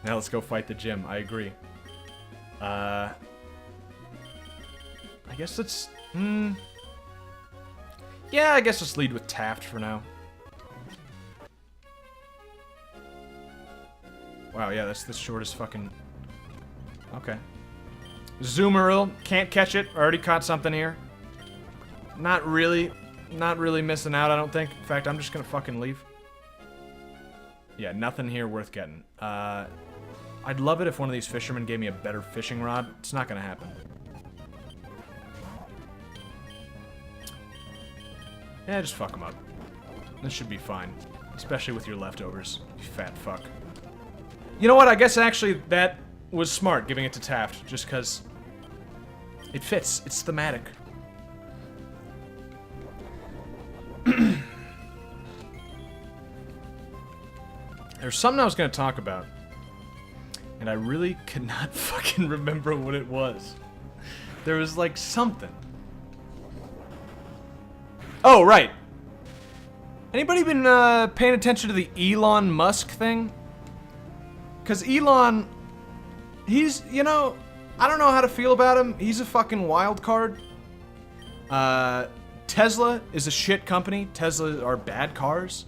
Now let's go fight the gym. I agree. I guess let's... Yeah, I guess let's lead with Taft for now. Wow, yeah, that's the shortest fucking... Okay. Zoomeril, can't catch it. Already caught something here. Not really missing out, I don't think. In fact, I'm just gonna fucking leave. Yeah, nothing here worth getting. I'd love it if one of these fishermen gave me a better fishing rod. It's not gonna happen. Yeah, just fuck them up. This should be fine. Especially with your leftovers, you fat fuck. You know what? I guess actually that was smart, giving it to Taft, just because it fits. It's thematic. There's something I was going to talk about, and I really could not fucking remember what it was. There was like something. Oh, right. Anybody been paying attention to the Elon Musk thing? Because Elon, he's, you know, I don't know how to feel about him. He's a fucking wild card. Tesla is a shit company. Tesla are bad cars.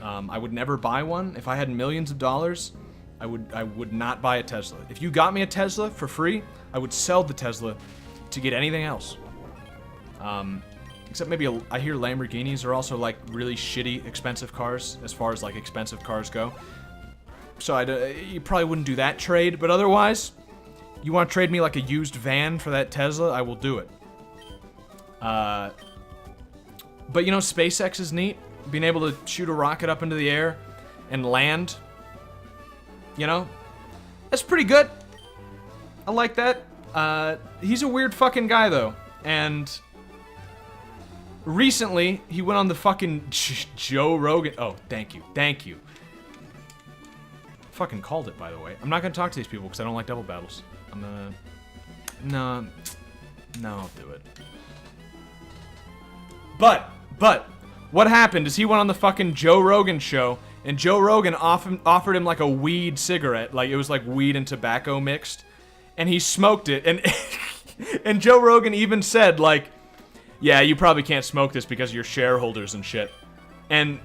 I would never buy one. If I had millions of dollars, I would not buy a Tesla. If you got me a Tesla for free, I would sell the Tesla to get anything else. Except maybe I hear Lamborghinis are also like really shitty, expensive cars as far as like expensive cars go. So you probably wouldn't do that trade, but otherwise, you want to trade me like a used van for that Tesla, I will do it. But you know, SpaceX is neat. Being able to shoot a rocket up into the air and land, you know, that's pretty good. I like that. He's a weird fucking guy though, and recently he went on the fucking Joe Rogan. Oh, thank you. Fucking called it, by the way. I'm not gonna talk to these people because I don't like double battles. I'm gonna... No, I'll do it. But, what happened is he went on the fucking Joe Rogan show, and Joe Rogan offered him like a weed cigarette, like it was like weed and tobacco mixed, and he smoked it, and and Joe Rogan even said like, yeah, you probably can't smoke this because of your shareholders and shit, and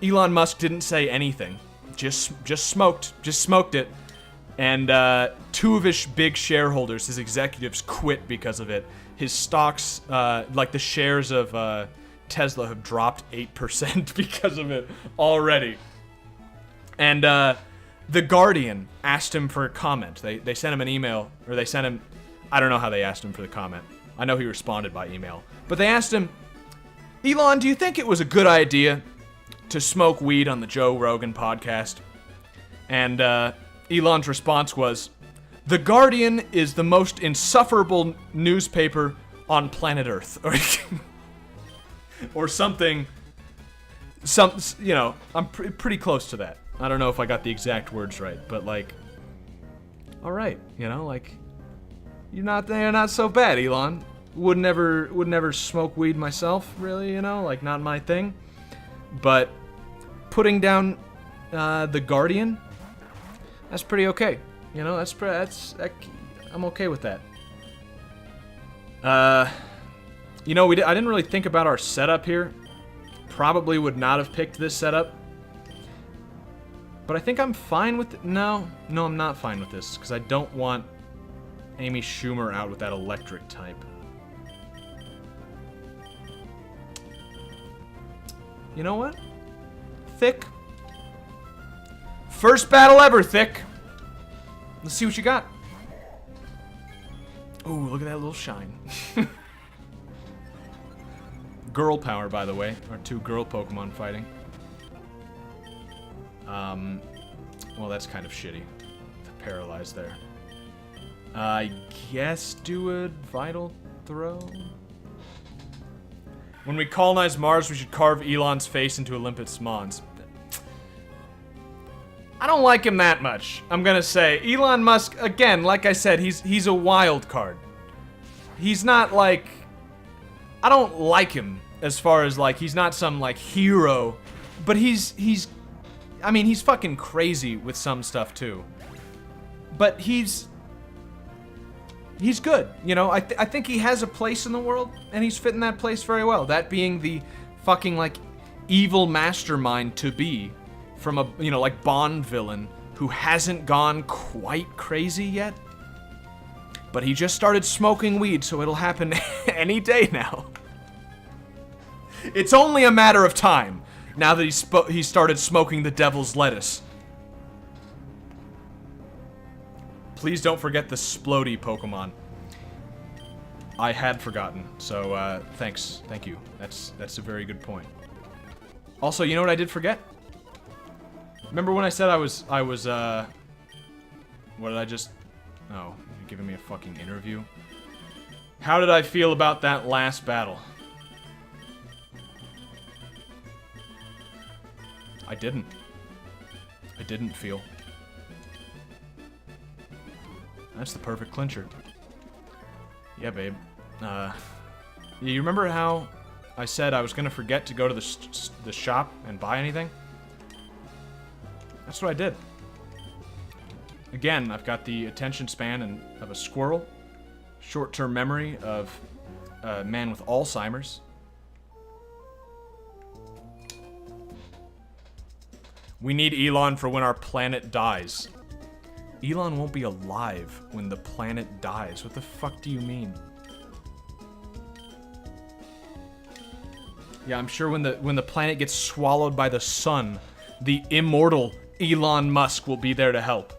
Elon Musk didn't say anything. Just smoked it, and two of his big shareholders, his executives, quit because of it. His stocks, like the shares of Tesla, have dropped 8% because of it already. And The Guardian asked him for a comment. They sent him an email, or they sent him, I don't know how they asked him for the comment. I know he responded by email. But they asked him, Elon, do you think it was a good idea to smoke weed on the Joe Rogan podcast? And Elon's response was, The Guardian is the most insufferable newspaper on planet Earth. Or something, you know, I'm pretty close to that. I don't know if I got the exact words right, but like, alright, you know, like, you're not so bad, Elon. Would never smoke weed myself, really, you know, like, not my thing. But putting down The Guardian, that's pretty okay. You know, I'm okay with that. You know, I didn't really think about our setup here. Probably would not have picked this setup. But I think I'm fine with it. No, I'm not fine with this, because I don't want Amy Schumer out with that electric type. You know what? Thick. First battle ever, Thick. Let's see what you got. Ooh, look at that little shine. Girl power, by the way. Our two girl Pokemon fighting. Well, that's kind of shitty. Paralyzed there. I guess do a Vital Throw? When we colonize Mars, we should carve Elon's face into Olympus Mons. I don't like him that much, I'm gonna say. Elon Musk, again, like I said, he's a wild card. He's not like... I don't like him as far as like, he's not some like hero, but he's I mean, he's fucking crazy with some stuff too. But he's good, you know? I think he has a place in the world, and he's fitting that place very well. That being the fucking, like, evil mastermind to be from a, you know, like, Bond villain who hasn't gone quite crazy yet. But he just started smoking weed, so it'll happen any day now. It's only a matter of time now that he started smoking the devil's lettuce. Please don't forget the Splody Pokemon. I had forgotten, so thanks. Thank you. That's a very good point. Also, you know what I did forget? Remember when I said I was what did I just... Oh, you're giving me a fucking interview? How did I feel about that last battle? I didn't feel. That's the perfect clincher. Yeah, babe. You remember how I said I was gonna forget to go to the shop and buy anything? That's what I did. Again, I've got the attention span of a squirrel, short-term memory of a man with Alzheimer's. We need Elon for when our planet dies. Elon won't be alive when the planet dies. What the fuck do you mean? Yeah, I'm sure when the planet gets swallowed by the sun, the immortal Elon Musk will be there to help.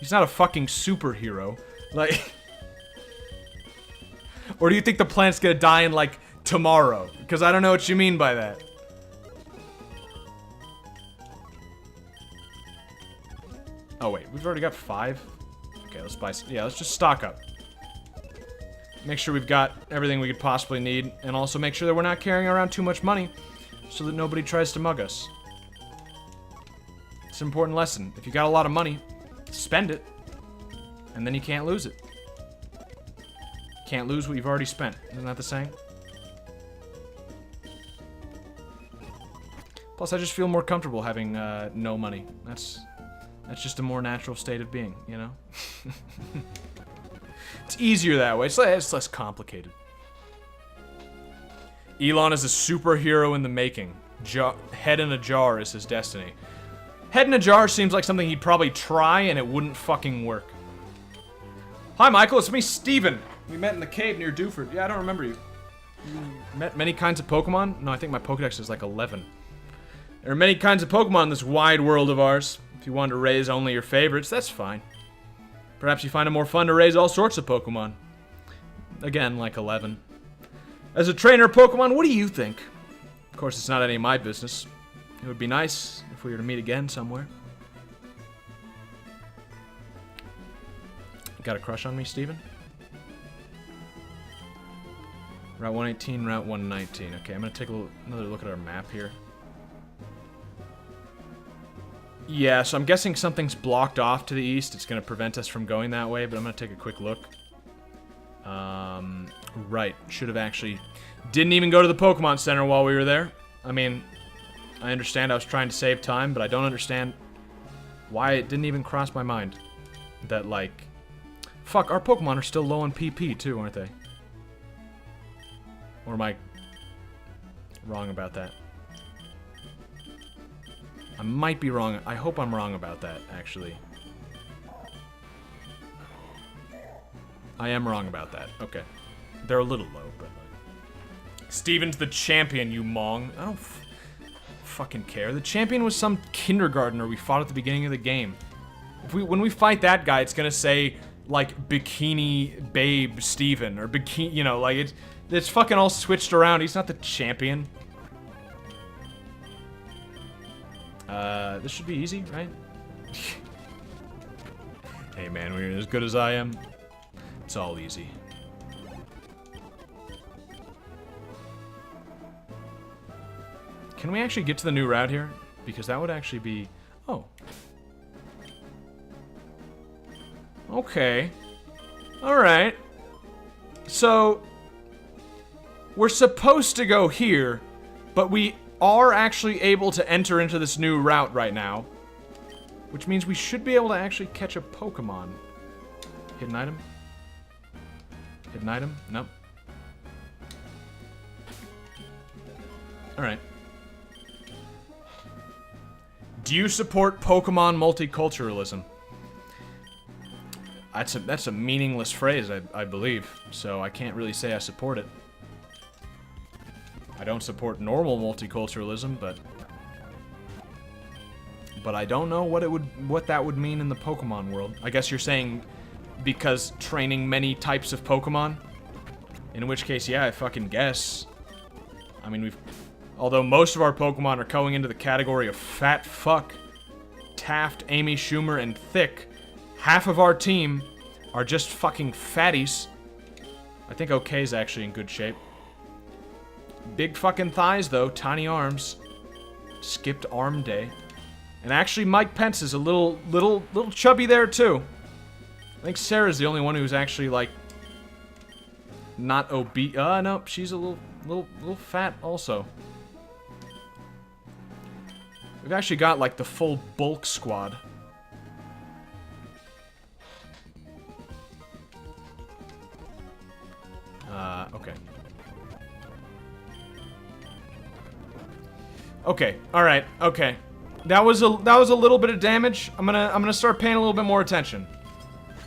He's not a fucking superhero. Like... Or do you think the planet's gonna die in, like, tomorrow? Because I don't know what you mean by that. Oh wait, we've already got 5? Okay, let's buy some. Yeah, let's just stock up. Make sure we've got everything we could possibly need, and also make sure that we're not carrying around too much money so that nobody tries to mug us. It's an important lesson. If you got a lot of money, spend it, and then you can't lose it. Can't lose what you've already spent. Isn't that the saying? Plus, I just feel more comfortable having no money. That's just a more natural state of being, you know? It's easier that way. It's less complicated. Elon is a superhero in the making. Head in a jar is his destiny. Head in a jar seems like something he'd probably try and it wouldn't fucking work. Hi, Michael. It's me, Steven. We met in the cave near Dewford. Yeah, I don't remember you. You met many kinds of Pokemon? No, I think my Pokedex is like 11. There are many kinds of Pokemon in this wide world of ours. If you wanted to raise only your favorites, that's fine. Perhaps you find it more fun to raise all sorts of Pokemon. Again, like 11. As a trainer of Pokemon, what do you think? Of course, it's not any of my business. It would be nice if we were to meet again somewhere. Got a crush on me, Steven? Route 118, Route 119. Okay, I'm gonna take another look at our map here. Yeah, so I'm guessing something's blocked off to the east. It's gonna prevent us from going that way, but I'm gonna take a quick look. Right. Should have actually... Didn't even go to the Pokemon Center while we were there. I mean, I understand I was trying to save time, but I don't understand why it didn't even cross my mind that, like... Fuck, our Pokemon are still low on PP, too, aren't they? Or am I wrong about that? I might be wrong. I hope I'm wrong about that, actually. I am wrong about that. Okay. They're a little low, but... Steven's the champion, you mong. I don't fucking care. The champion was some kindergartner we fought at the beginning of the game. When we fight that guy, it's gonna say, like, Bikini Babe Steven, or Bikini... You know, like, it's fucking all switched around. He's not the champion. This should be easy, right? Hey man, when you're as good as I am, it's all easy. Can we actually get to the new route here? Because that would actually be... Oh. Okay. Alright. So... We're supposed to go here, but we are actually able to enter into this new route right now, which means we should be able to actually catch a Pokemon. Hidden item? Hidden item? Nope. Alright. Do you support Pokemon multiculturalism? That's a meaningless phrase, I believe, so I can't really say I support it. I don't support normal multiculturalism, but I don't know what that would mean in the Pokemon world. I guess you're saying because training many types of Pokemon? In which case, yeah, I fucking guess. I mean, although most of our Pokemon are going into the category of fat fuck, Taft, Amy Schumer, and Thick, half of our team are just fucking fatties. I think OK's actually in good shape. Big fucking thighs, though. Tiny arms. Skipped arm day. And actually, Mike Pence is a little chubby there, too. I think Sarah's the only one who's actually, like, not obese. No, she's a little fat, also. We've actually got, like, the full bulk squad. Okay. Okay, alright, okay. That was a little bit of damage. I'm gonna start paying a little bit more attention.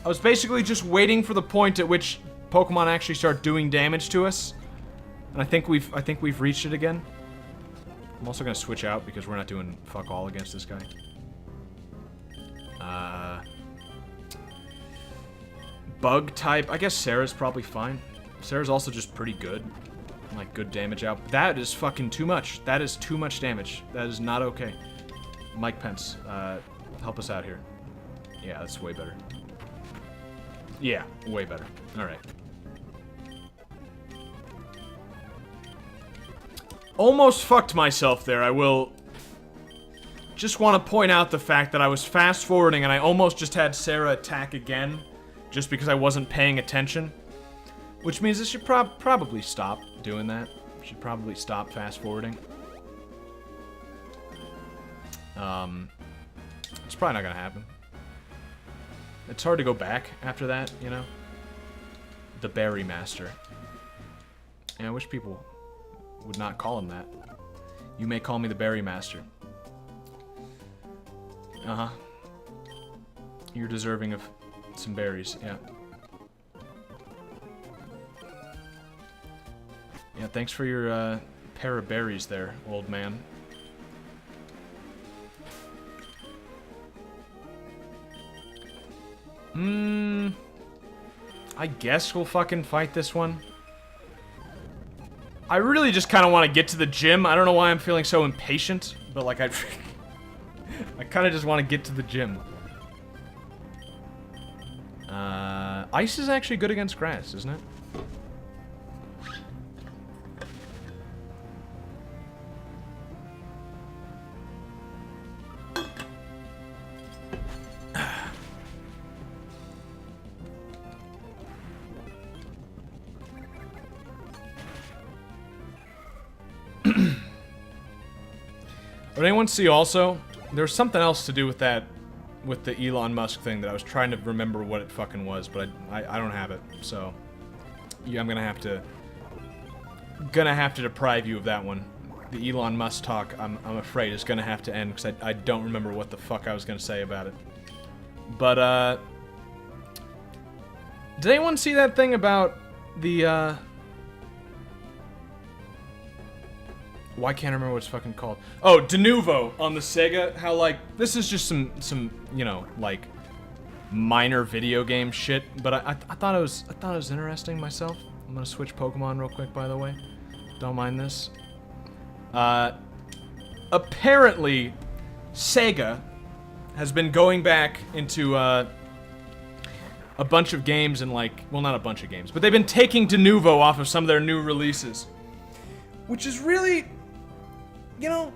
I was basically just waiting for the point at which Pokemon actually start doing damage to us. And I think we've reached it again. I'm also gonna switch out because we're not doing fuck all against this guy. Bug type. I guess Sarah's probably fine. Sarah's also just pretty good. Like, good damage out. That is fucking too much. That is too much damage. That is not okay. Mike Pence, help us out here. Yeah, that's way better. Yeah, way better. Alright. Almost fucked myself there. I will just want to point out the fact that I was fast-forwarding and I almost just had Sarah attack again just because I wasn't paying attention. Which means I should probably stop doing that. Should probably stop fast-forwarding. It's probably not gonna happen. It's hard to go back after that, you know? The Berry Master. And I wish people would not call him that. You may call me the Berry Master. Uh-huh. You're deserving of some berries, yeah. Yeah, thanks for your, pair of berries there, old man. I guess we'll fucking fight this one. I really just kind of want to get to the gym. I don't know why I'm feeling so impatient, but like I kind of just want to get to the gym. Ice is actually good against grass, isn't it? Did anyone see also? There's something else to do with that, with the Elon Musk thing that I was trying to remember what it fucking was, but I don't have it, so yeah, I'm gonna have to deprive you of that one. The Elon Musk talk, I'm afraid, is gonna have to end because I don't remember what the fuck I was gonna say about it. But did anyone see that thing about the why can't I remember what it's fucking called? Oh, De Novo on the Sega. How, like, this is just some you know, like, minor video game shit. But I thought it was interesting myself. I'm gonna switch Pokemon real quick, by the way. Don't mind this. Apparently, Sega has been going back into a bunch of games and, like, well, not a bunch of games, but they've been taking De Novo off of some of their new releases, which is really, you know,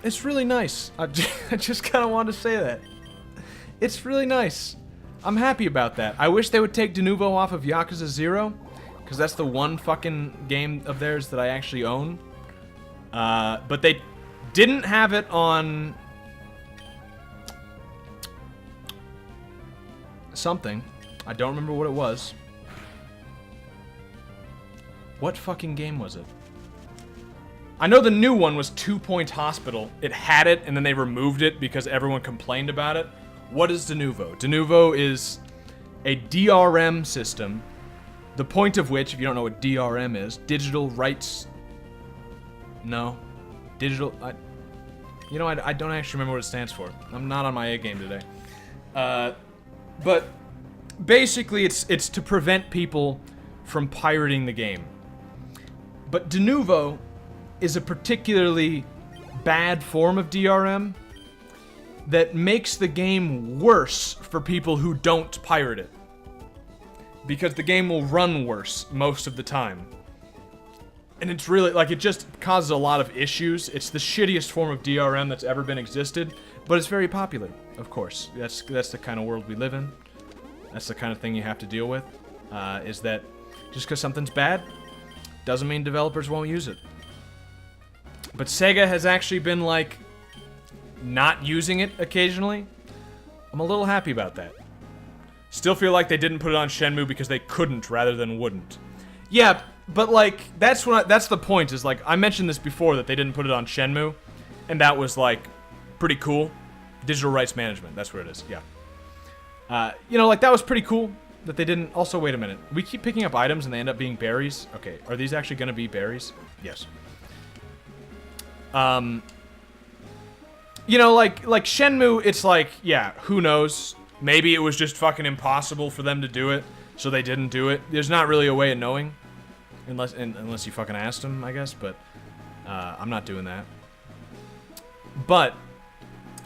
it's really nice. I just kind of wanted to say that. It's really nice. I'm happy about that. I wish they would take De Novo off of Yakuza 0, because that's the one fucking game of theirs that I actually own. But they didn't have it on something. I don't remember what it was. What fucking game was it? I know the new one was 2 Point Hospital. It had it, and then they removed it because everyone complained about it. What is Denuvo? Denuvo is a DRM system, the point of which, if you don't know what DRM is, digital rights... No. Digital... You know, I don't actually remember what it stands for. I'm not on my A game today. But basically, it's to prevent people from pirating the game. But Denuvo is a particularly bad form of DRM that makes the game worse for people who don't pirate it. Because the game will run worse most of the time. And it's really, like, it just causes a lot of issues. It's the shittiest form of DRM that's ever been existed, but it's very popular, of course. That's the kind of world we live in. That's the kind of thing you have to deal with, is that just because something's bad doesn't mean developers won't use it. But Sega has actually been, like, not using it occasionally. I'm a little happy about that. Still feel like they didn't put it on Shenmue because they couldn't rather than wouldn't. Yeah, but, like, that's the point, is, like, I mentioned this before, that they didn't put it on Shenmue, and that was, like, pretty cool. Digital rights management, that's what it is, yeah. You know, like, that was pretty cool that they didn't... Also, wait a minute. We keep picking up items and they end up being berries. Okay, are these actually gonna be berries? Yes. You know, like Shenmue, it's like, yeah, who knows? Maybe it was just fucking impossible for them to do it, so they didn't do it. There's not really a way of knowing, unless you fucking asked them, I guess, but I'm not doing that. But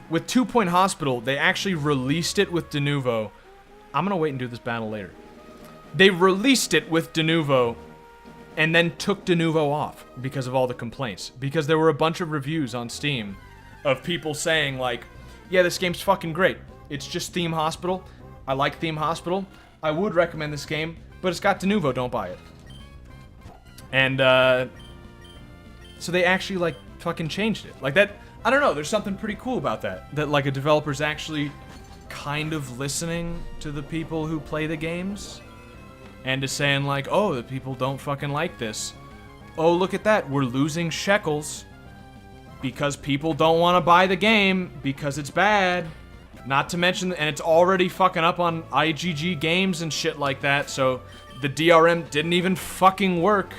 with 2 Point Hospital, they actually released it with Denuvo. I'm gonna wait and do this battle later. They released it with Denuvo and then took Denuvo off because of all the complaints. Because there were a bunch of reviews on Steam of people saying, like, yeah, this game's fucking great. It's just Theme Hospital. I like Theme Hospital. I would recommend this game, but it's got Denuvo, don't buy it. And, so they actually, like, fucking changed it. Like, that, I don't know, there's something pretty cool about that. That, like, a developer's actually kind of listening to the people who play the games. And to saying, like, oh, the people don't fucking like this. Oh, look at that, we're losing shekels because people don't want to buy the game because it's bad. Not to mention, and it's already fucking up on IGG games and shit like that, so the DRM didn't even fucking work.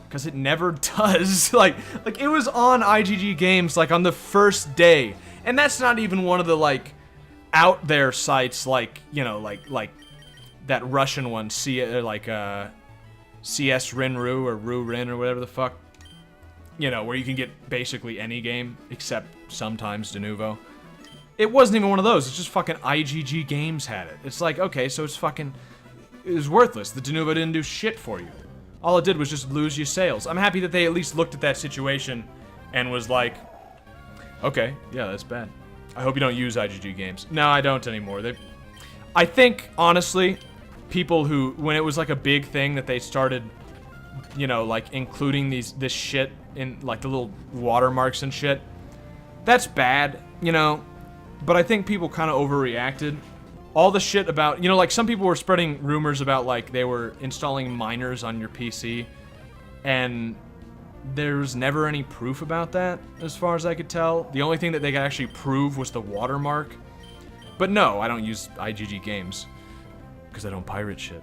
Because it never does. Like, it was on IGG games, like, on the first day. And that's not even one of the, like, out there sites, like, you know, like that Russian one, CS Rinru or Ru-Rin or whatever the fuck. You know, where you can get basically any game, except sometimes Denuvo. It wasn't even one of those, it's just fucking IGG games had it. It's like, okay, so it's fucking... It was worthless. The Denuvo didn't do shit for you. All it did was just lose you sales. I'm happy that they at least looked at that situation and was like, okay, yeah, that's bad. I hope you don't use IGG games. No, I don't anymore. I think, honestly, people who, when it was like a big thing that they started, you know, like including this shit in like the little watermarks and shit, that's bad, you know, but I think people kind of overreacted. All the shit about, you know, like some people were spreading rumors about like they were installing miners on your PC, and there's never any proof about that, as far as I could tell. The only thing that they could actually prove was the watermark. But no, I don't use IGG games, because I don't pirate shit.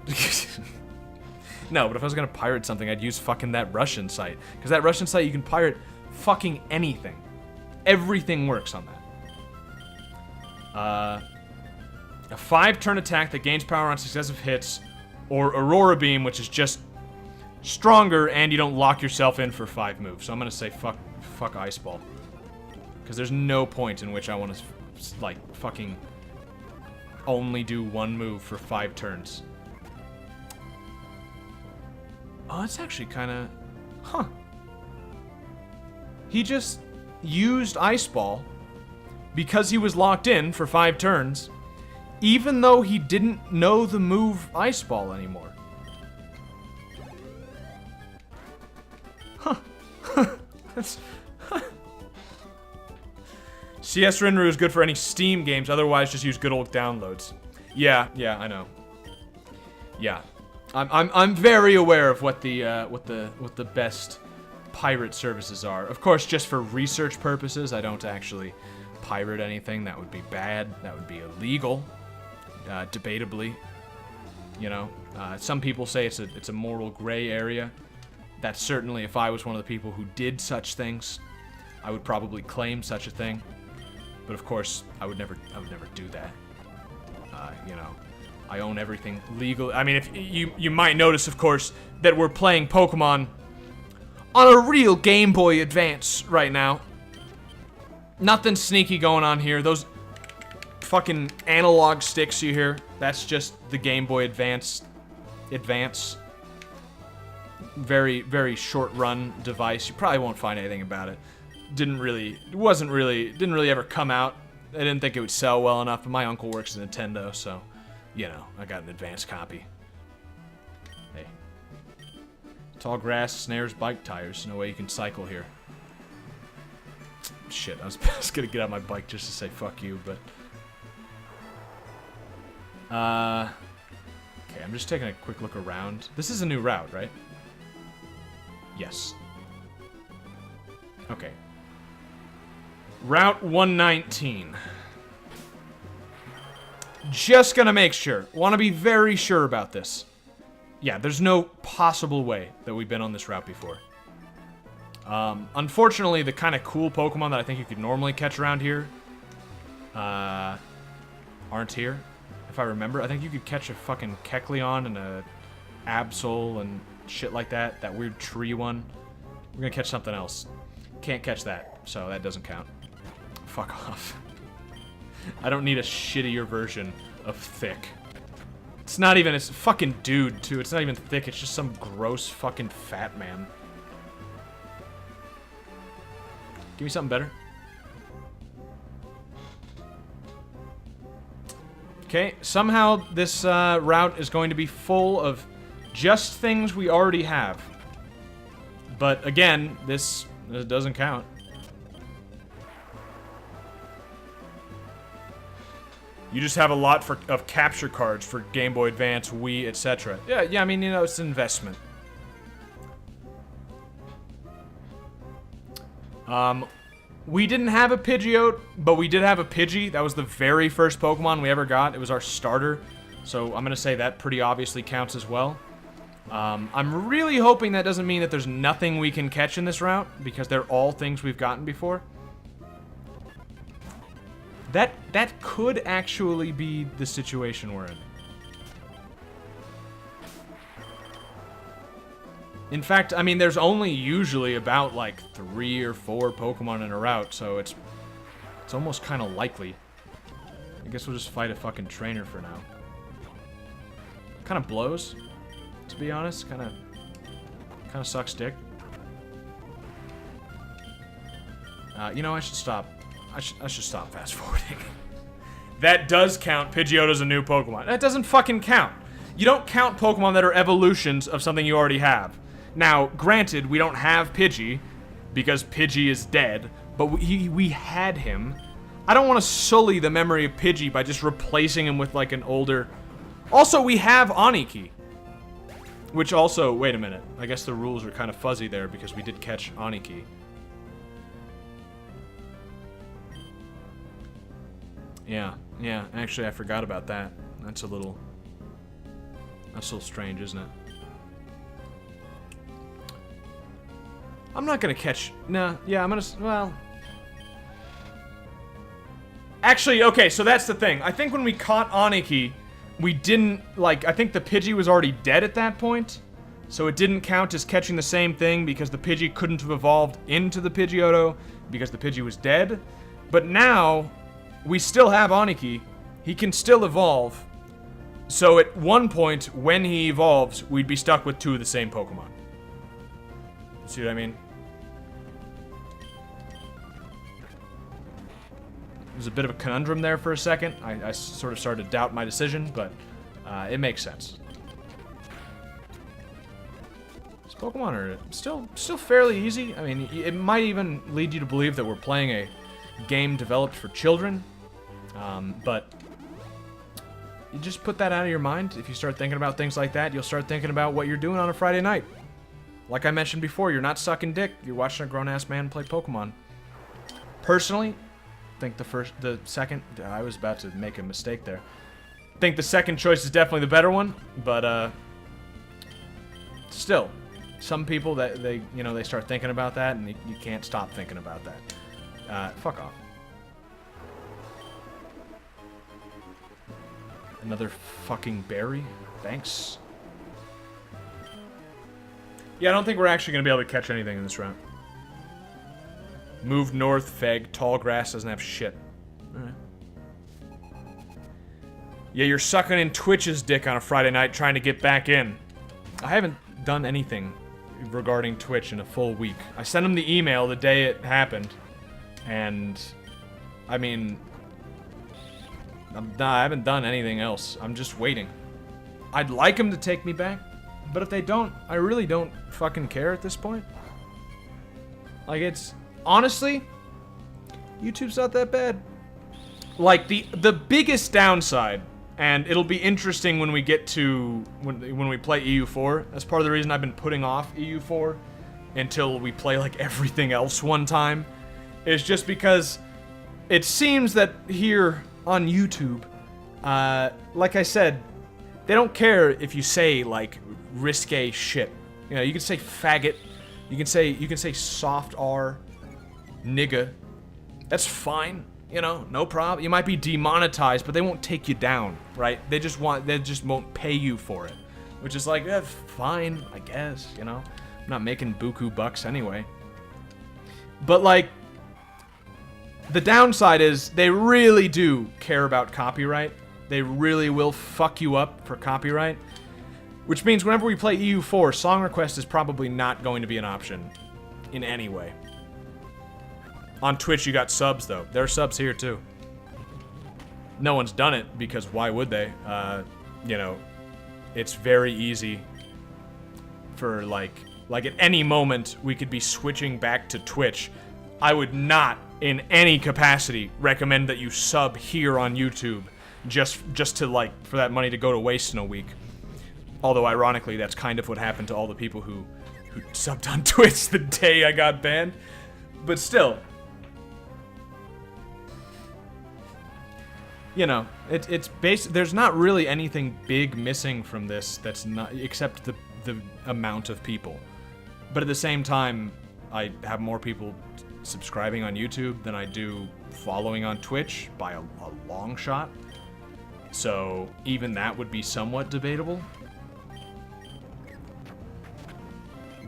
No, but if I was gonna pirate something, I'd use fucking that Russian site. Because that Russian site, you can pirate fucking anything. Everything works on that. A 5-turn attack that gains power on successive hits, or Aurora Beam, which is just stronger, and you don't lock yourself in for 5 moves. So I'm gonna say fuck Ice Ball. Because there's no point in which I want to, like, fucking only do 1 move for 5 turns. Oh, that's actually kind of... Huh. He just used Ice Ball because he was locked in for 5 turns, even though he didn't know the move Ice Ball anymore. Huh. CS Rinru is good for any Steam games, otherwise just use good old downloads. Yeah, I know. Yeah. I'm very aware of what the best pirate services are. Of course, just for research purposes, I don't actually pirate anything. That would be bad. That would be illegal. Debatably. You know, some people say it's a moral gray area. That's certainly, if I was one of the people who did such things, I would probably claim such a thing. But of course, I would never do that. You know, I own everything legal. I mean, if you might notice, of course, that we're playing Pokemon on a real Game Boy Advance right now. Nothing sneaky going on here. Those fucking analog sticks you hear, that's just the Game Boy Advance. Very, very short run device. You probably won't find anything about it. Didn't really ever come out. I didn't think it would sell well enough, but my uncle works at Nintendo, so, you know, I got an advanced copy. Hey. Tall grass, snares, bike tires. No way you can cycle here. Shit, I was gonna get out my bike just to say fuck you, but... Okay, I'm just taking a quick look around. This is a new route, right? Yes. Okay. Route 119. Just gonna make sure. Want to be very sure about this. Yeah, there's no possible way that we've been on this route before. Unfortunately, the kind of cool Pokemon that I think you could normally catch around here aren't here. If I remember, I think you could catch a fucking Kecleon and a Absol and shit like that. That weird tree one. We're gonna catch something else. Can't catch that, so that doesn't count. Fuck off. I don't need a shittier version of thick. It's not even, it's a fucking dude, too. It's not even thick, it's just some gross fucking fat man. Give me something better. Okay, somehow this route is going to be full of just things we already have. But again, this doesn't count. You just have a lot of capture cards for Game Boy Advance, Wii, etc. Yeah, I mean, you know, it's an investment. We didn't have a Pidgeot, but we did have a Pidgey. That was the very first Pokemon we ever got. It was our starter. So I'm going to say that pretty obviously counts as well. I'm really hoping that doesn't mean that there's nothing we can catch in this route, because they're all things we've gotten before. That could actually be the situation we're in. In fact, I mean, there's only usually about, like, 3 or 4 Pokemon in a route, so it's almost kind of likely. I guess we'll just fight a fucking trainer for now. Kind of blows, to be honest. Kind of sucks dick. You know, I should stop. I should stop fast forwarding. That does count. Pidgeotto's a new Pokemon. That doesn't fucking count. You don't count Pokemon that are evolutions of something you already have. Now, granted, we don't have Pidgey, because Pidgey is dead, but we had him. I don't want to sully the memory of Pidgey by just replacing him with, like, an older... Also, we have Aniki. Which also... Wait a minute. I guess the rules are kind of fuzzy there, because we did catch Aniki. Yeah, actually, I forgot about that. That's a little strange, isn't it? I'm not gonna catch... Nah, yeah, I'm gonna... Well... Actually, okay, so that's the thing. I think when we caught Aniki, we didn't, like... I think the Pidgey was already dead at that point. So it didn't count as catching the same thing, because the Pidgey couldn't have evolved into the Pidgeotto, because the Pidgey was dead. But now... we still have Aniki. He can still evolve. So at one point, when he evolves, we'd be stuck with 2 of the same Pokemon. See what I mean? There's a bit of a conundrum there for a second. I sort of started to doubt my decision, but it makes sense. Pokemon are still fairly easy. I mean, it might even lead you to believe that we're playing a game developed for children, but you just put that out of your mind. If you start thinking about things like that, you'll start thinking about what you're doing on a Friday night. Like I mentioned before, you're not sucking dick. You're watching a grown-ass man play Pokemon. Personally, I think the second, I was about to make a mistake there. I think the second choice is definitely the better one, but still, some people that they start thinking about that, and you can't stop thinking about that. Fuck off. Another fucking berry? Thanks. Yeah, I don't think we're actually going to be able to catch anything in this round. Move north, Feg. Tall grass doesn't have shit. Alright. Yeah, you're sucking in Twitch's dick on a Friday night trying to get back in. I haven't done anything regarding Twitch in a full week. I sent him the email the day it happened, and I mean, I haven't done anything else. I'm just waiting. I'd like him to take me back, but if they don't, I really don't fucking care at this point. Like, it's honestly, YouTube's not that bad. Like, the biggest downside, and it'll be interesting when we get to when we play EU4. That's part of the reason I've been putting off EU4 until we play like everything else one time. Is just because it seems that here on YouTube, like I said, they don't care if you say like risque shit. You know, you can say faggot, you can say soft R, nigga. That's fine. You know, no problem. You might be demonetized, but they won't take you down, right? They just won't pay you for it. Which is like, fine, I guess, you know? I'm not making buku bucks anyway. But like, the downside is they really do care about copyright. They really will fuck you up for copyright. Which means whenever we play EU4, song request is probably not going to be an option in any way. On Twitch, you got subs, though. There are subs here, too. No one's done it, because why would they? You know, it's very easy for, like at any moment, we could be switching back to Twitch. I would not, in any capacity, recommend that you sub here on YouTube just to, like, for that money to go to waste in a week. Although, ironically, that's kind of what happened to all the people who subbed on Twitch the day I got banned. But still, you know, it's there's not really anything big missing from this that's not, except the amount of people. But at the same time, I have more people subscribing on YouTube than I do following on Twitch by a long shot. So even that would be somewhat debatable.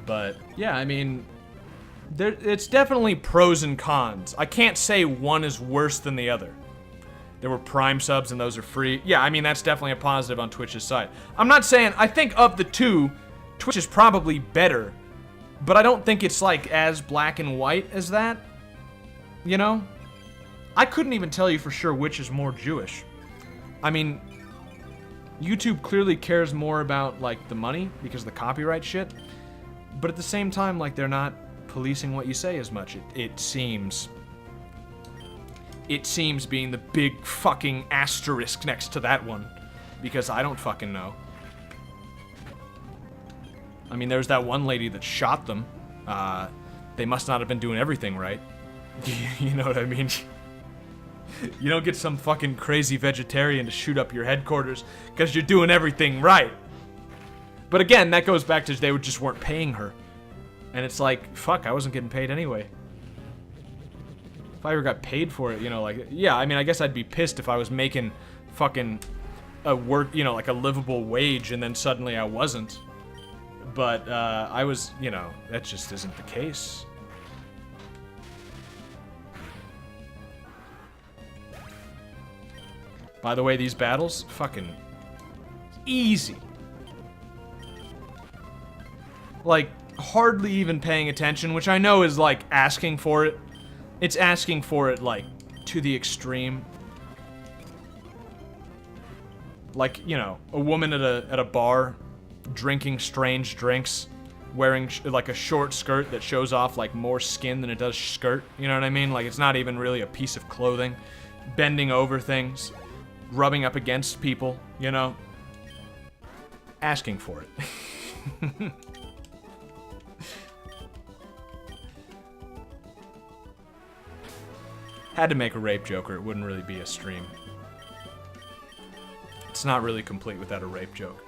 But yeah, I mean, it's definitely pros and cons. I can't say one is worse than the other. There were Prime subs and those are free. Yeah, I mean, that's definitely a positive on Twitch's side. I'm not saying, I think of the two, Twitch is probably better, but I don't think it's like as black and white as that, you know? I couldn't even tell you for sure which is more Jewish. I mean, YouTube clearly cares more about like the money because of the copyright shit, but at the same time, like, they're not policing what you say as much. It seems being the big fucking asterisk next to that one, because I don't fucking know. I mean, there's that one lady that shot them. They must not have been doing everything right. You know what I mean? You don't get some fucking crazy vegetarian to shoot up your headquarters because you're doing everything right. But again, that goes back to they just weren't paying her. And it's like, fuck, I wasn't getting paid anyway. If I ever got paid for it, you know, like, yeah, I mean, I guess I'd be pissed if I was making fucking a work, you know, like a livable wage and then suddenly I wasn't. But, I was, you know, that just isn't the case. By the way, these battles, fucking easy. Like, hardly even paying attention, which I know is, like, asking for it. It's asking for it, like, to the extreme. Like, you know, a woman at a bar drinking strange drinks, wearing like a short skirt that shows off like more skin than it does skirt. You know what I mean? Like it's not even really a piece of clothing. Bending over things, rubbing up against people, you know? Asking for it. Had to make a rape joke or it wouldn't really be a stream. It's not really complete without a rape joke.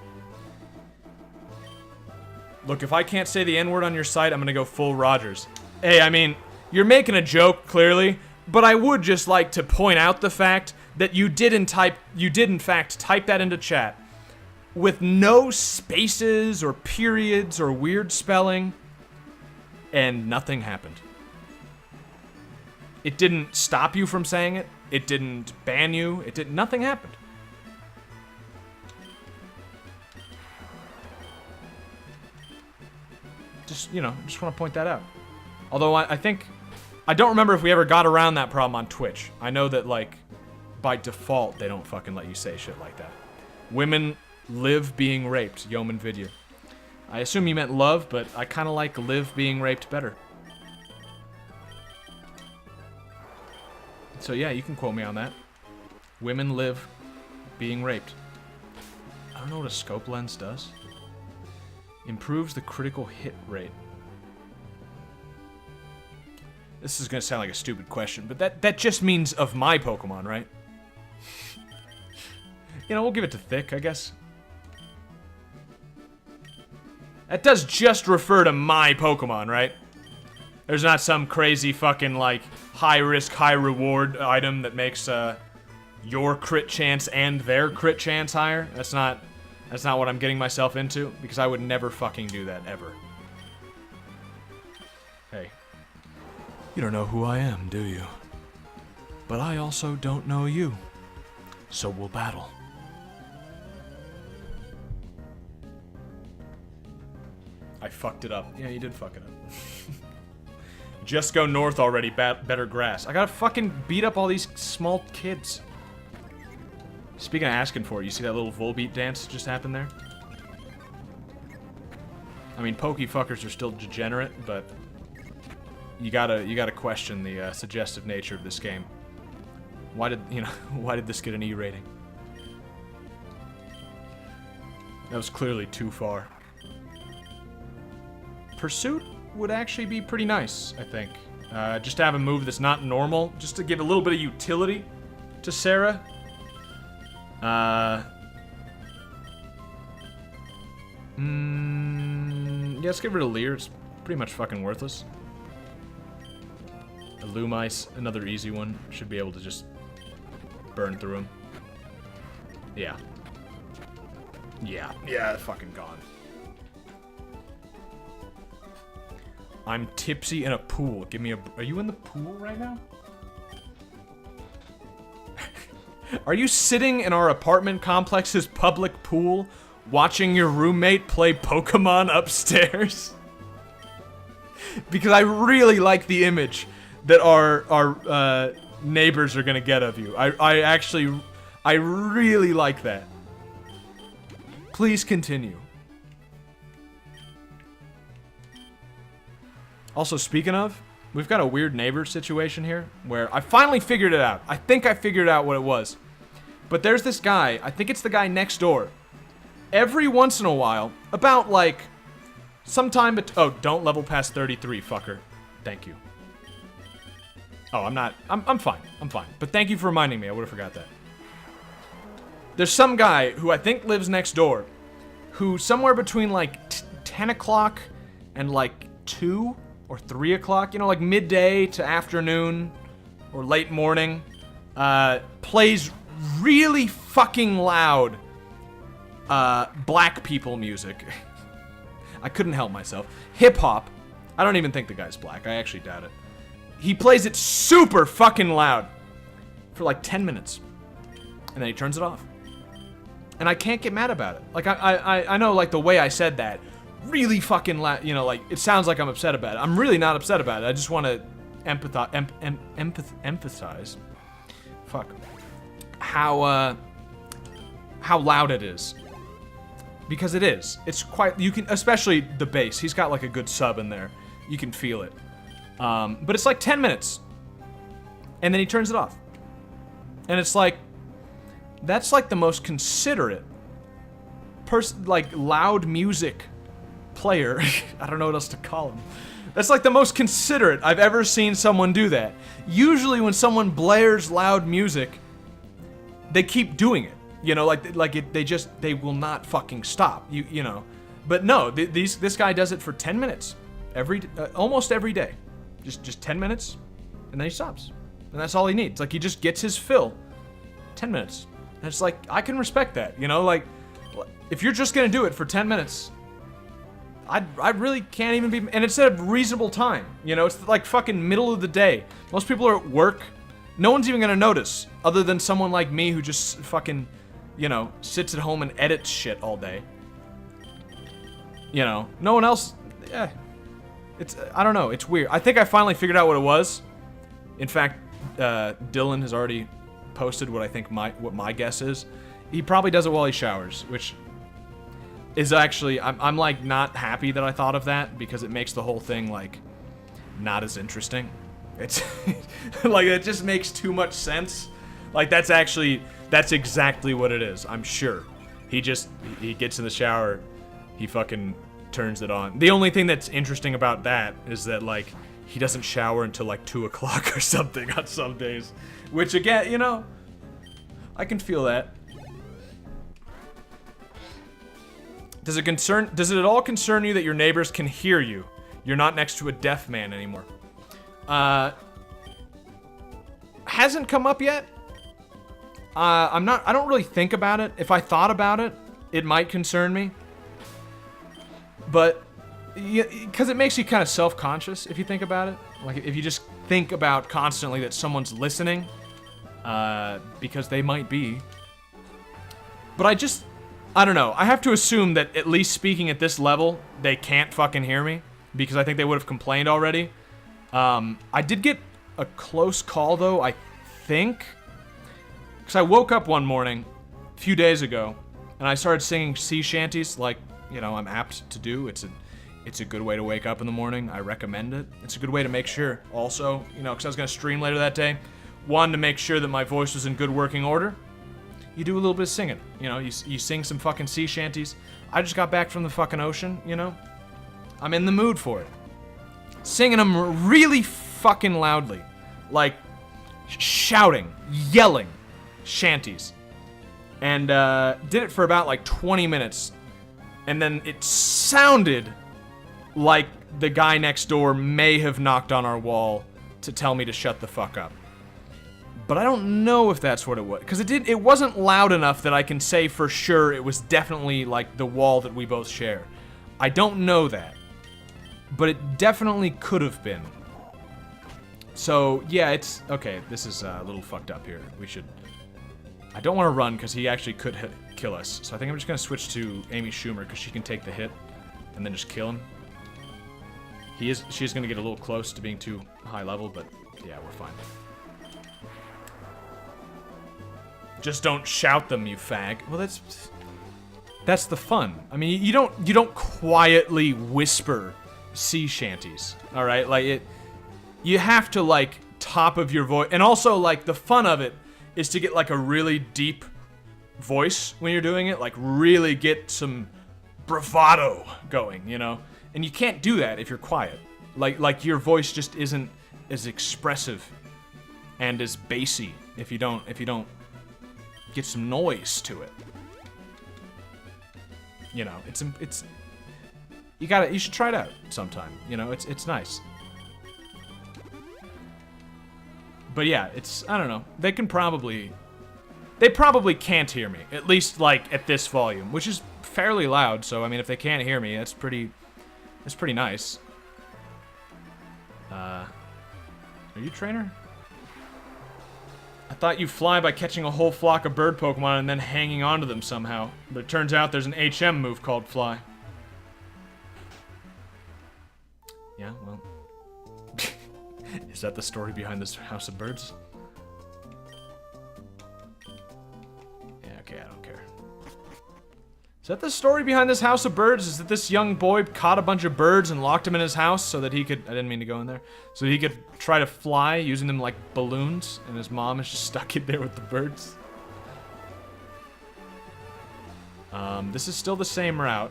Look, if I can't say the N-word on your site, I'm gonna go full Rogers. Hey, I mean, you're making a joke, clearly, but I would just like to point out the fact that you did in fact type that into chat with no spaces or periods or weird spelling, and nothing happened. It didn't stop you from saying it. It didn't ban you. Nothing happened. Just, you know, just want to point that out. Although I think, I don't remember if we ever got around that problem on Twitch. I know that, like, by default, they don't fucking let you say shit like that. Women live being raped, Yeoman video. I assume you meant love, but I kind of like live being raped better. So yeah, you can quote me on that. Women live being raped. I don't know what a scope lens does. Improves the critical hit rate. This is gonna sound like a stupid question, but that just means of my Pokemon, right? You know, we'll give it to thick, I guess. That does just refer to my Pokemon, right? There's not some crazy fucking, like, high-risk, high-reward item that makes, your crit chance and their crit chance higher. That's not what I'm getting myself into, because I would never fucking do that, ever. Hey. You don't know who I am, do you? But I also don't know you. So we'll battle. I fucked it up. Yeah, you did fuck it up. Just go north already, better grass. I gotta fucking beat up all these small kids. Speaking of asking for it, you see that little Volbeat dance just happened there? I mean, Pokefuckers are still degenerate, but you gotta question the suggestive nature of this game. Why did this get an E rating? That was clearly too far. Pursuit would actually be pretty nice, I think. Just to have a move that's not normal, just to give a little bit of utility to Sarah. Yeah, let's get rid of Leer. It's pretty much fucking worthless. Illumise, another easy one. Should be able to just burn through him. Yeah. Yeah, fucking gone. I'm tipsy in a pool. Give me a... Are you in the pool right now? Are you sitting in our apartment complex's public pool watching your roommate play Pokemon upstairs? Because I really like the image that our neighbors are gonna get of you. I really like that. Please continue. Also, speaking of, we've got a weird neighbor situation here where I finally figured it out. I think I figured out what it was. But there's this guy, I think it's the guy next door. Every once in a while, about like sometime oh, don't level past 33, fucker. Thank you. Oh, I'm fine. I'm fine. But thank you for reminding me. I would have forgot that. There's some guy who I think lives next door who somewhere between like 10 o'clock and like 2 or 3 o'clock, you know, like midday to afternoon or late morning, plays really fucking loud black people music. I couldn't help myself. Hip-hop. I don't even think the guy's black. I actually doubt it. He plays it super fucking loud for like 10 minutes. And then he turns it off. And I can't get mad about it. Like, I know, like, the way I said that, really fucking loud, you know, like, it sounds like I'm upset about it. I'm really not upset about it. I just want to emphasize. Fuck. How loud it is. Because it is. It's quite, you can, especially the bass. He's got like a good sub in there. You can feel it. But it's like 10 minutes. And then he turns it off. And it's like, that's like the most considerate like loud music player. I don't know what else to call him. That's like the most considerate I've ever seen someone do that. Usually when someone blares loud music, they keep doing it. You know, they will not fucking stop. You know. But no, this guy does it for 10 minutes. Almost every day. Just 10 minutes, and then he stops. And that's all he needs. Like, he just gets his fill. 10 minutes. And it's like, I can respect that, you know? Like, if you're just gonna do it for 10 minutes, I really can't even be... And it's at a reasonable time, you know? It's like fucking middle of the day. Most people are at work. No one's even gonna notice, other than someone like me who just fucking, you know, sits at home and edits shit all day. You know, no one else... Yeah. It's... I don't know, it's weird. I think I finally figured out what it was. In fact, Dylan has already posted what I think what my guess is. He probably does it while he showers, which is actually, I'm like not happy that I thought of that, because it makes the whole thing like not as interesting. It's like, it just makes too much sense. Like, that's exactly what it is, I'm sure. He gets in the shower, he fucking turns it on. The only thing that's interesting about that is that, like, he doesn't shower until like 2 o'clock or something on some days. Which, again, you know, I can feel that. Does it at all concern you that your neighbors can hear you? You're not next to a deaf man anymore. Hasn't come up yet. I don't really think about it. If I thought about it, it might concern me. But, because it makes you kind of self-conscious if you think about it. Like, if you just think about constantly that someone's listening, because they might be. But I don't know. I have to assume that, at least speaking at this level, they can't fucking hear me, because I think they would have complained already. I did get a close call, though, I think. Because I woke up one morning, a few days ago, and I started singing sea shanties, like, you know, I'm apt to do. It's a good way to wake up in the morning. I recommend it. It's a good way to make sure, also, you know, because I was going to stream later that day. One, to make sure that my voice was in good working order. You do a little bit of singing, you know, you sing some fucking sea shanties. I just got back from the fucking ocean, you know? I'm in the mood for it. Singing them really fucking loudly. Like, shouting, yelling shanties. And, did it for about like 20 minutes. And then it sounded like the guy next door may have knocked on our wall to tell me to shut the fuck up. But I don't know if that's what it was. Because it wasn't loud enough that I can say for sure it was definitely like the wall that we both share. I don't know that. But it definitely could have been. So, yeah, it's... Okay, this is a little fucked up here. We should... I don't want to run because he actually could kill us. So I think I'm just going to switch to Amy Schumer because she can take the hit and then just kill him. She's going to get a little close to being too high level, but yeah, we're fine. Just don't shout them, you fag. Well, that's the fun. I mean, you don't quietly whisper sea shanties, all right? Like, you have to, like, top of your voice. And also, like, the fun of it is to get, like, a really deep voice when you're doing it. Like, really get some bravado going, you know? And you can't do that if you're quiet. Like your voice just isn't as expressive and as bassy if you don't get some noise to it. You know, it's you should try it out sometime. You know, it's nice. But yeah, I don't know. They probably can't hear me, at least like at this volume, which is fairly loud. So I mean, if they can't hear me, that's pretty nice. Are you trainer? I thought you fly by catching a whole flock of bird Pokemon and then hanging onto them somehow, but it turns out there's an HM move called fly. Yeah, well. Is that the story behind this House of Birds? Yeah, okay, I don't care. that the story behind this house of birds? Is that this young boy caught a bunch of birds and locked them in his house so that he could... I didn't mean to go in there. So he could try to fly using them like balloons, and his mom is just stuck in there with the birds. This is still the same route.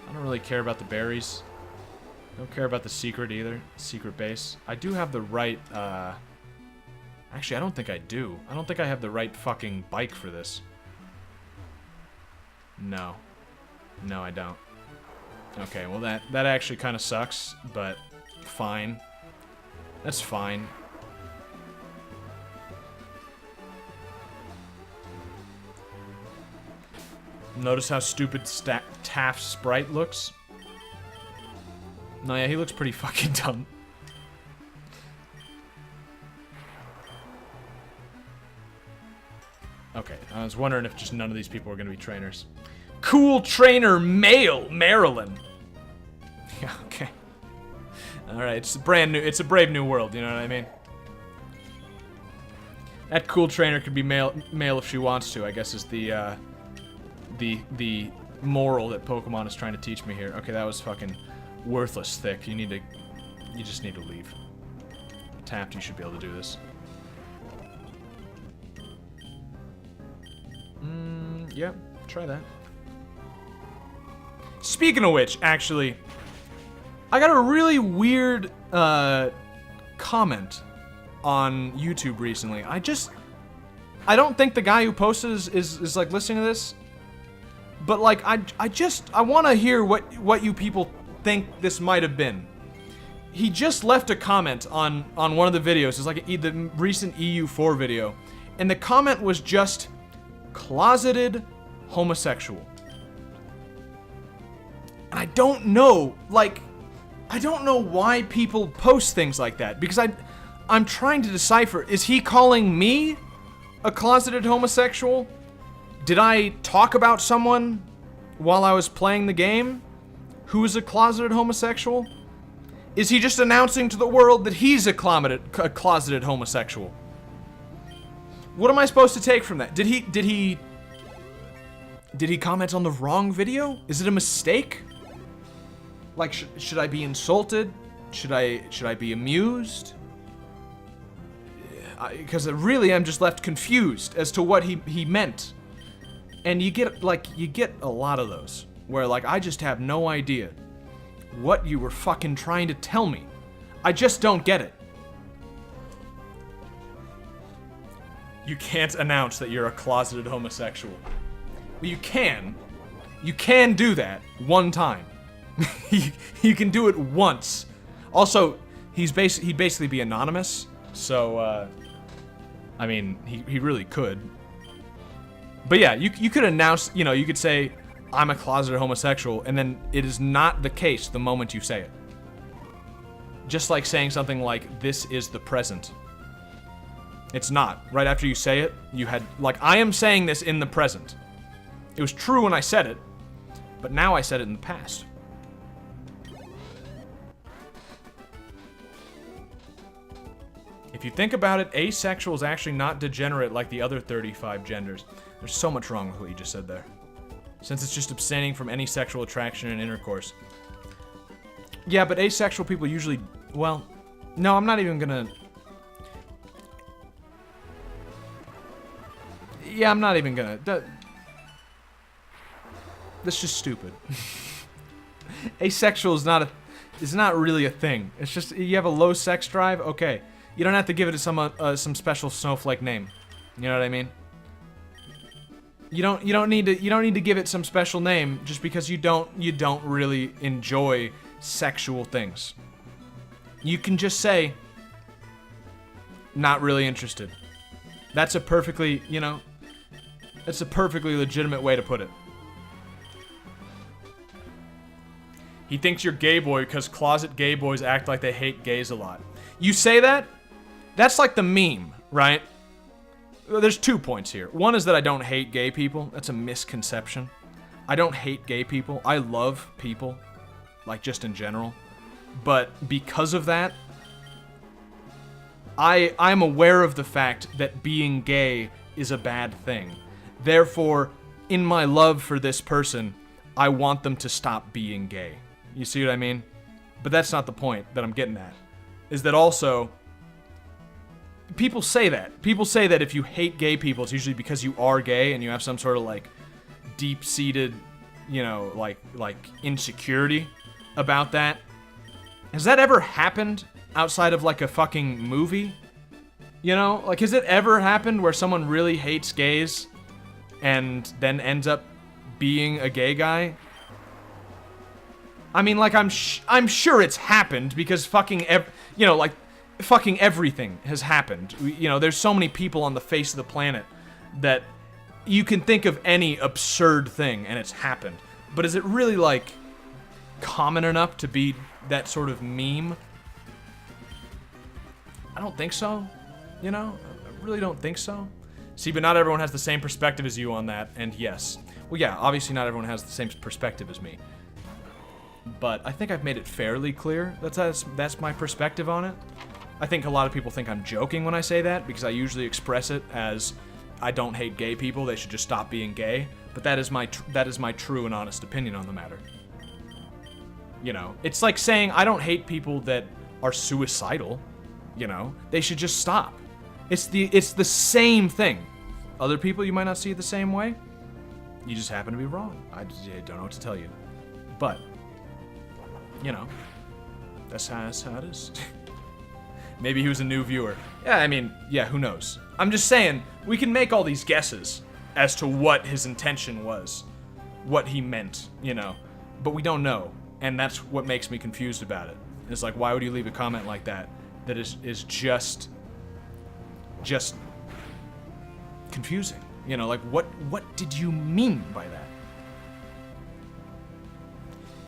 I don't really care about the berries. Don't care about the secret either. Secret base. I do have the right, Actually, I don't think I do. I don't think I have the right fucking bike for this. No. No, I don't. Okay, well that actually kind of sucks, but fine. That's fine. Notice how stupid Taft's sprite looks? No, yeah, he looks pretty fucking dumb. Okay, I was wondering if just none of these people were gonna be trainers. Cool trainer male, Marilyn. Yeah, okay. Alright, it's a brand new, it's a brave new world, you know what I mean? That cool trainer could be male if she wants to, I guess is the moral that Pokemon is trying to teach me here. Okay, that was fucking worthless thick. You just need to leave. Tapped, you should be able to do this. Yeah, try that. Speaking of which, actually, I got a really weird comment on YouTube recently. I I don't think the guy who posted is like listening to this, but like I want to hear what you people think this might have been. He just left a comment on one of the videos. It's like the recent EU4 video, and the comment was just closeted homosexual. And I don't know, like, I don't know why people post things like that, because I'm trying to decipher, is he calling me a closeted homosexual? Did I talk about someone while I was playing the game who is a closeted homosexual? Is he just announcing to the world that he's a closeted homosexual? What am I supposed to take from that? Did he comment on the wrong video? Is it a mistake? Like, should I be insulted? Should I be amused? Because really, I'm just left confused as to what he meant. And you get a lot of those where like I just have no idea what you were fucking trying to tell me. I just don't get it. You can't announce that you're a closeted homosexual. Well, you can. You can do that one time. You can do it once. Also, he'd basically be anonymous, so I mean, he really could. But yeah, you could announce, you know, you could say, I'm a closeted homosexual, and then it is not the case the moment you say it. Just like saying something like, this is the present. It's not. Right after you say it, you had, like, I am saying this in the present. It was true when I said it, but now I said it in the past. If you think about it, asexual is actually not degenerate like the other 35 genders. There's so much wrong with what you just said there. Since it's just abstaining from any sexual attraction and intercourse. Yeah, but asexual people usually... Well, no, I'm not even gonna... Yeah, I'm not even gonna... That's just stupid. Asexual is not really a thing. It's just, you have a low sex drive, okay. You don't have to give it some special snowflake name. You know what I mean? You don't need to give it some special name just because you don't really enjoy sexual things. You can just say, not really interested. That's a perfectly, you know, that's a perfectly legitimate way to put it. He thinks you're gay boy because closet gay boys act like they hate gays a lot. You say that? That's like the meme, right? There's 2 points here. One is that I don't hate gay people. That's a misconception. I don't hate gay people. I love people, like just in general. But because of that, I'm aware of the fact that being gay is a bad thing. Therefore, in my love for this person, I want them to stop being gay. You see what I mean? But that's not the point that I'm getting at. Is that also, people say that. People say that if you hate gay people, it's usually because you are gay and you have some sort of, like, deep-seated, you know, like insecurity about that. Has that ever happened outside of, like, a fucking movie? You know? Like, has it ever happened where someone really hates gays and then ends up being a gay guy? I mean, like, I'm sure it's happened because fucking, you know, like, fucking everything has happened. You know, there's so many people on the face of the planet that you can think of any absurd thing and it's happened. But is it really, like, common enough to be that sort of meme? I don't think so. You know? I really don't think so. See, but not everyone has the same perspective as you on that, and yes. Well, yeah, obviously not everyone has the same perspective as me. But I think I've made it fairly clear that's my perspective on it. I think a lot of people think I'm joking when I say that, because I usually express it as I don't hate gay people, they should just stop being gay. But that is my true and honest opinion on the matter. You know, it's like saying I don't hate people that are suicidal. You know, they should just stop. It's the same thing. Other people, you might not see it the same way. You just happen to be wrong. I don't know what to tell you. But, you know, that's how it is. Maybe he was a new viewer. Yeah, I mean, yeah, who knows? I'm just saying, we can make all these guesses as to what his intention was, what he meant, you know, but we don't know, and that's what makes me confused about it. It's like, why would you leave a comment like that is just confusing? You know, like, what did you mean by that?